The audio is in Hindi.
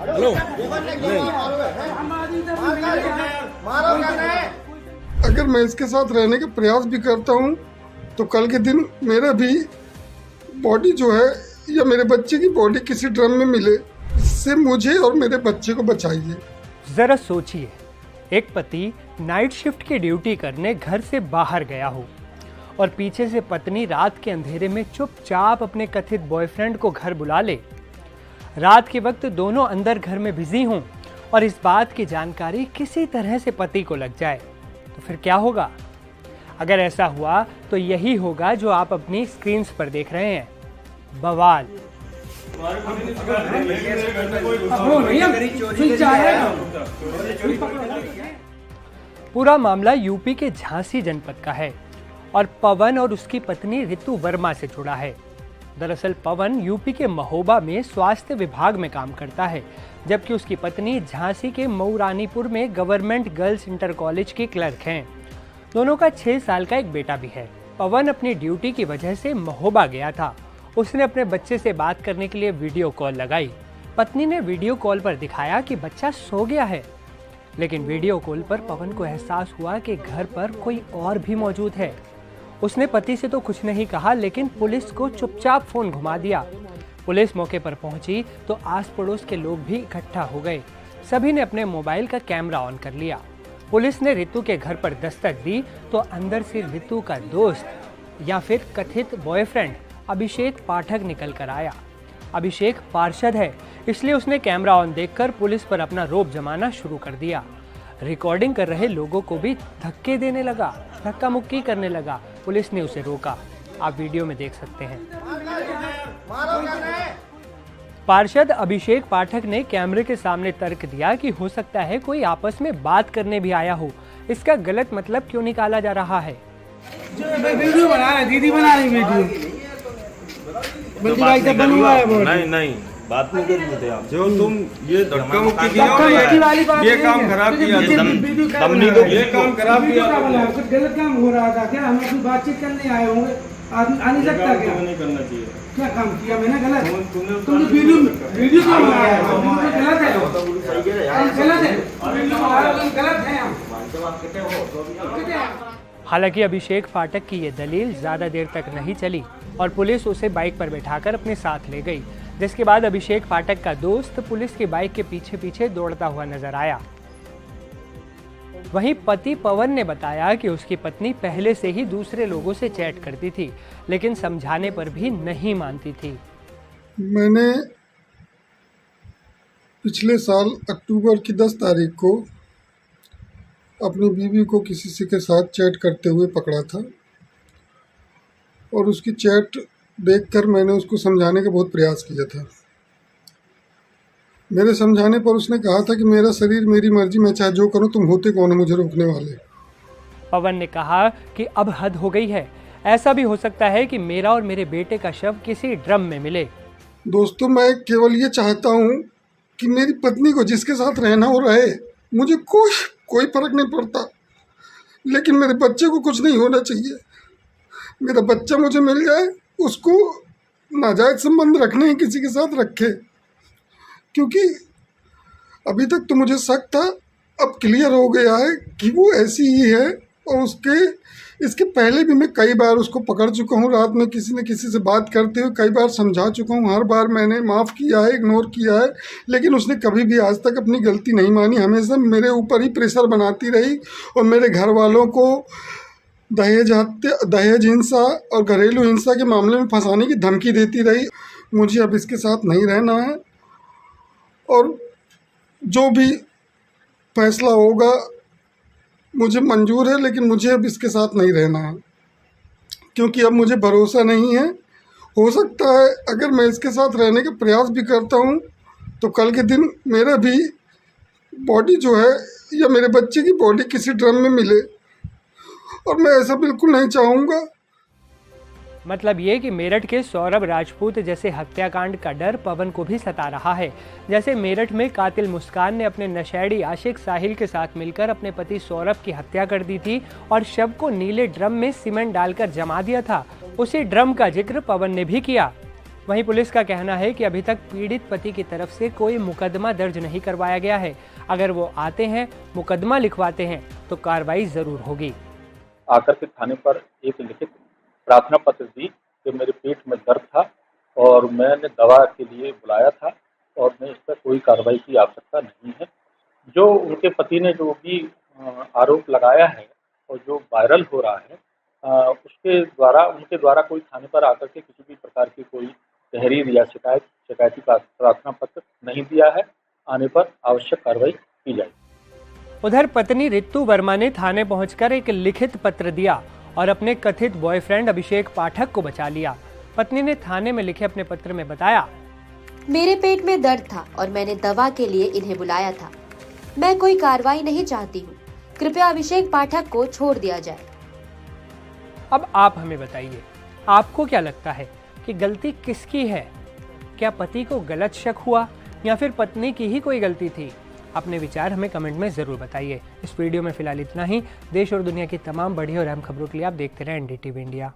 हेलो अगर मैं इसके साथ रहने का प्रयास भी करता हूँ तो कल के दिन मेरा भी बॉडी जो है या मेरे बच्चे की बॉडी किसी ड्रम में मिले, इससे मुझे और मेरे बच्चे को बचाइए। जरा सोचिए, एक पति नाइट शिफ्ट की ड्यूटी करने घर से बाहर गया हो और पीछे से पत्नी रात के अंधेरे में चुपचाप अपने कथित बॉयफ्रेंड को घर बुला ले। रात के वक्त दोनों अंदर घर में बिजी हों और इस बात की जानकारी किसी तरह से पति को लग जाए, तो फिर क्या होगा? अगर ऐसा हुआ तो यही होगा जो आप अपनी स्क्रीन पर देख रहे हैं, बवाल। पूरा मामला यूपी के झांसी जनपद का है और पवन और उसकी पत्नी रितु वर्मा से जुड़ा है। दरअसल पवन यूपी के महोबा में स्वास्थ्य विभाग में काम करता है, जबकि उसकी पत्नी झांसी के मऊरानीपुर में गवर्नमेंट गर्ल्स इंटर कॉलेज की क्लर्क हैं। दोनों का 6 साल का एक बेटा भी है। पवन अपनी ड्यूटी की वजह से महोबा गया था। उसने अपने बच्चे से बात करने के लिए वीडियो कॉल लगाई। पत्नी ने वीडियो कॉल पर दिखाया कि बच्चा सो गया है, लेकिन वीडियो कॉल पर पवन को एहसास हुआ कि घर पर कोई और भी मौजूद है। उसने पति से तो कुछ नहीं कहा, लेकिन पुलिस को चुपचाप फोन घुमा दिया। पुलिस मौके पर पहुंची तो आस पड़ोस के लोग भी इकट्ठा हो गए। सभी ने अपने मोबाइल का कैमरा ऑन कर लिया। पुलिस ने रितु के घर पर दस्तक दी तो अंदर से रितु का दोस्त या फिर कथित बॉयफ्रेंड अभिषेक पाठक निकल कर आया। अभिषेक पार्षद है, इसलिए उसने कैमरा ऑन देखकर पुलिस पर अपना रौब जमाना शुरू कर दिया। रिकॉर्डिंग कर रहे लोगों को भी धक्के देने लगा, धक्का मुक्की करने लगा। पुलिस ने उसे रोका, आप वीडियो में देख सकते हैं। पार्षद अभिषेक पाठक ने कैमरे के सामने तर्क दिया कि हो सकता है कोई आपस में बात करने भी आया हो। इसका गलत मतलब क्यों निकाला जा रहा है? वीडियो बना रहे, दीदी बना रही वीडियो। बल्कि भाई का बन हुआ है। नहीं बात नहीं करनी थी आप। जो तुम ये धक्का मुक्की किया, ये काम खराब किया, दमनी को ये काम खराब किया। कुछ गलत काम हो रहा था क्या? हम अपनी बातचीत करने आए होंगे, आ नहीं सकता क्या? नहीं करना चाहिए। क्या काम किया मैंने गलत? तुमने वीडियो क्यों बनाया? गलत है, गलत है, गलत है। हालांकि अभिषेक पाठक की ये दलील ज्यादा देर तक नहीं चली और पुलिस उसे बाइक पर बैठाकर अपने साथ ले गई, जिसके बाद अभिषेक पाठक का दोस्त पुलिस की बाइक के पीछे पीछे दौड़ता हुआ नजर आया। वहीं पति पवन ने बताया कि उसकी पत्नी पहले से ही दूसरे लोगों से चैट करती थी, लेकिन समझाने पर भी नहीं मानती थी। मैंने पिछले साल अक्टूबर की 10 तारीख को अपनी बीवी को किसी के साथ चैट करते हुए पकड़ा था और उसकी चैट देखकर मैंने उसको समझाने का बहुत प्रयास किया था। मेरे समझाने पर उसने कहा था कि मेरा शरीर मेरी मर्जी, मैं चाहे जो करूं, तुम होते कौन हो मुझे रोकने वाले। पवन ने कहा कि अब हद हो गई है, ऐसा भी हो सकता है कि मेरा और मेरे बेटे का शव किसी ड्रम में मिले। दोस्तों, मैं केवल ये चाहता हूं कि मेरी पत्नी को जिसके साथ रहना हो रहे, मुझे कोई फर्क नहीं पड़ता, लेकिन मेरे बच्चे को कुछ नहीं होना चाहिए। मेरा बच्चा मुझे मिल जाए, उसको नाजायज संबंध रखने ही किसी के साथ रखे, क्योंकि अभी तक तो मुझे शक था, अब क्लियर हो गया है कि वो ऐसी ही है। और इसके पहले भी मैं कई बार उसको पकड़ चुका हूँ, रात में किसी न किसी से बात करते हुए कई बार समझा चुका हूँ। हर बार मैंने माफ़ किया है, इग्नोर किया है, लेकिन उसने कभी भी आज तक अपनी गलती नहीं मानी। हमेशा मेरे ऊपर ही प्रेशर बनाती रही और मेरे घर वालों को दहेज हिंसा और घरेलू हिंसा के मामले में फंसाने की धमकी देती रही। मुझे अब इसके साथ नहीं रहना है और जो भी फैसला होगा मुझे मंजूर है, लेकिन मुझे अब इसके साथ नहीं रहना है, क्योंकि अब मुझे भरोसा नहीं है। हो सकता है अगर मैं इसके साथ रहने का प्रयास भी करता हूँ तो कल के दिन मेरा भी बॉडी जो है या मेरे बच्चे की बॉडी किसी ड्रम में मिले, और मैं ऐसा बिल्कुल नहीं चाहूँगा। मतलब ये कि मेरठ के सौरभ राजपूत जैसे हत्याकांड का डर पवन को भी सता रहा है। जैसे मेरठ में कातिल मुस्कान ने अपने नशेड़ी आशिक साहिल के साथ मिलकर अपने पति सौरभ की हत्या कर दी थी और शव को नीले ड्रम में सीमेंट डालकर जमा दिया था, उसी ड्रम का जिक्र पवन ने भी किया। वहीं पुलिस का कहना है कि अभी तक पीड़ित पति की तरफ से कोई मुकदमा दर्ज नहीं करवाया गया है। अगर वो आते हैं, मुकदमा लिखवाते हैं तो कार्रवाई जरूर होगी। आकर के थाने पर एक लिखित प्रार्थना पत्र दी कि मेरे पेट में दर्द था और मैंने दवा के लिए बुलाया था और मैं इस पर कोई कार्रवाई की आवश्यकता नहीं है। जो उनके पति ने जो भी आरोप लगाया है और जो वायरल हो रहा है उनके द्वारा कोई थाने पर आकर के किसी भी प्रकार की कोई तहरीर या शिकायती प्रार्थना पत्र नहीं दिया है। आने पर आवश्यक कार्रवाई की जाएगी। उधर पत्नी रितु वर्मा ने थाने पहुंचकर एक लिखित पत्र दिया और अपने कथित बॉयफ्रेंड अभिषेक पाठक को बचा लिया। पत्नी ने थाने में लिखे अपने पत्र में बताया, मेरे पेट में दर्द था और मैंने दवा के लिए इन्हें बुलाया था। मैं कोई कार्रवाई नहीं चाहती हूँ, कृपया अभिषेक पाठक को छोड़ दिया जाए। अब आप हमें बताइए, आपको क्या लगता है कि गलती किसकी है? क्या पति को गलत शक हुआ या फिर पत्नी की ही कोई गलती थी? अपने विचार हमें कमेंट में ज़रूर बताइए। इस वीडियो में फिलहाल इतना ही। देश और दुनिया की तमाम बड़ी और अहम खबरों के लिए आप देखते रहें NDTV इंडिया।